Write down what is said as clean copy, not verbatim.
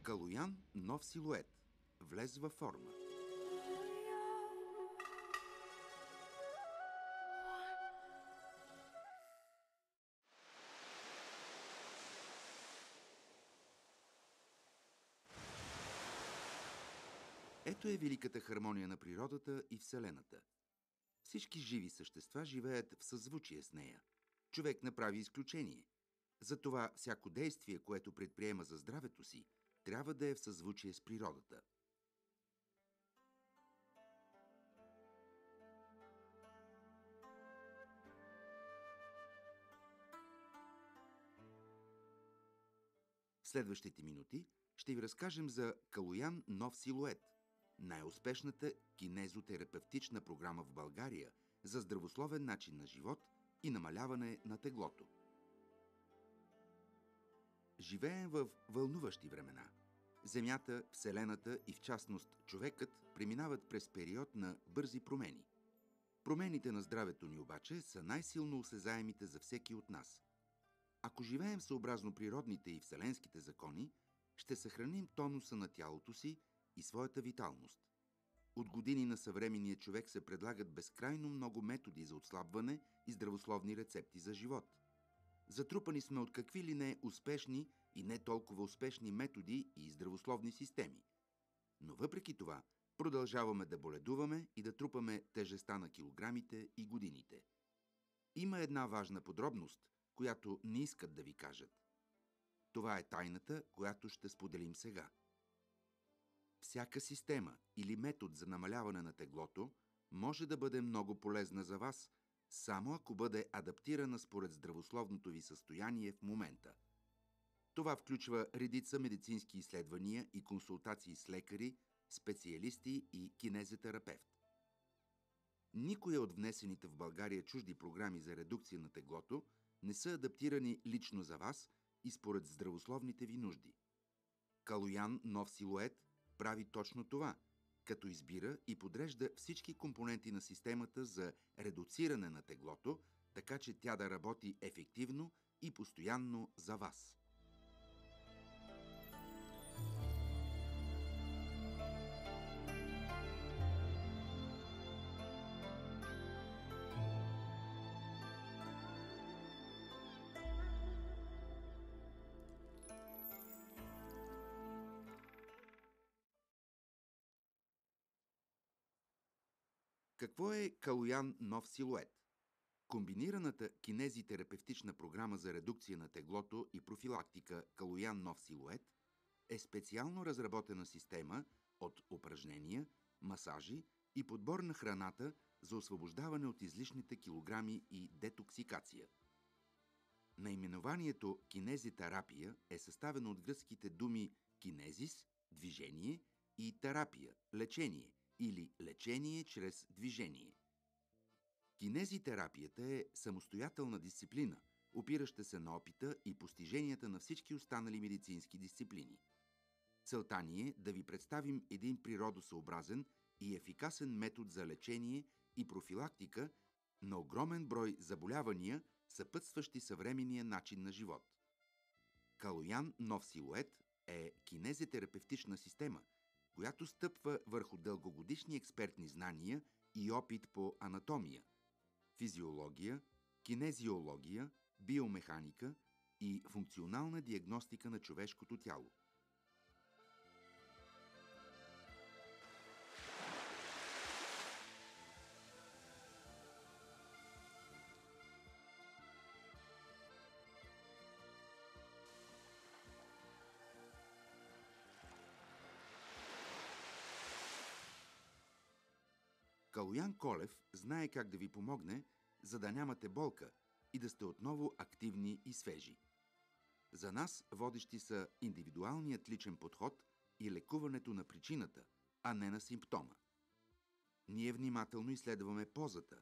Калоян – нов силует. Влез във форма. Ето е великата хармония на природата и Вселената. Всички живи същества живеят в съзвучие с нея. Човек направи изключение. Затова всяко действие, което предприема за здравето си, трябва да е в съзвучие с природата. В следващите минути ще ви разкажем за Калоян нов силует, най-успешната кинезотерапевтична програма в България за здравословен начин на живот и намаляване на теглото. Живеем в вълнуващи времена. Земята, Вселената и в частност човекът преминават през период на бързи промени. Промените на здравето ни обаче са най-силно осезаемите за всеки от нас. Ако живеем съобразно природните и вселенските закони, ще съхраним тонуса на тялото си и своята виталност. От години на съвременния човек се предлагат безкрайно много методи за отслабване и здравословни рецепти за живот. Затрупани сме от какви ли не успешни и не толкова успешни методи и здравословни системи. Но въпреки това, продължаваме да боледуваме и да трупаме тежестта на килограмите и годините. Има една важна подробност, която не искат да ви кажат. Това е тайната, която ще споделим сега. Всяка система или метод за намаляване на теглото може да бъде много полезна за вас, само ако бъде адаптирана според здравословното ви състояние в момента. Това включва редица медицински изследвания и консултации с лекари, специалисти и кинезитерапевт. Никоя от внесените в България чужди програми за редукция на теглото не са адаптирани лично за вас и според здравословните ви нужди. Калоян нов силует прави точно това, като избира и подрежда всички компоненти на системата за редуциране на теглото, така че тя да работи ефективно и постоянно за вас. Какво е Калоян нов силует? Комбинираната кинезитерапевтична програма за редукция на теглото и профилактика Калоян нов силует е специално разработена система от упражнения, масажи и подбор на храната за освобождаване от излишните килограми и детоксикация. Наименованието кинезитерапия е съставено от гръцките думи кинезис – движение и терапия – лечение или лечение чрез движение. Кинезитерапията е самостоятелна дисциплина, опираща се на опита и постиженията на всички останали медицински дисциплини. Целта ни е да ви представим един природосъобразен и ефикасен метод за лечение и профилактика на огромен брой заболявания, съпътстващи съвременния начин на живот. Калоян нов силует е кинезитерапевтична система, която стъпва върху дългогодишни експертни знания и опит по анатомия, физиология, кинезиология, биомеханика и функционална диагностика на човешкото тяло. Калоян Колев знае как да ви помогне, за да нямате болка и да сте отново активни и свежи. За нас водещи са индивидуалният личен подход и лекуването на причината, а не на симптома. Ние внимателно изследваме позата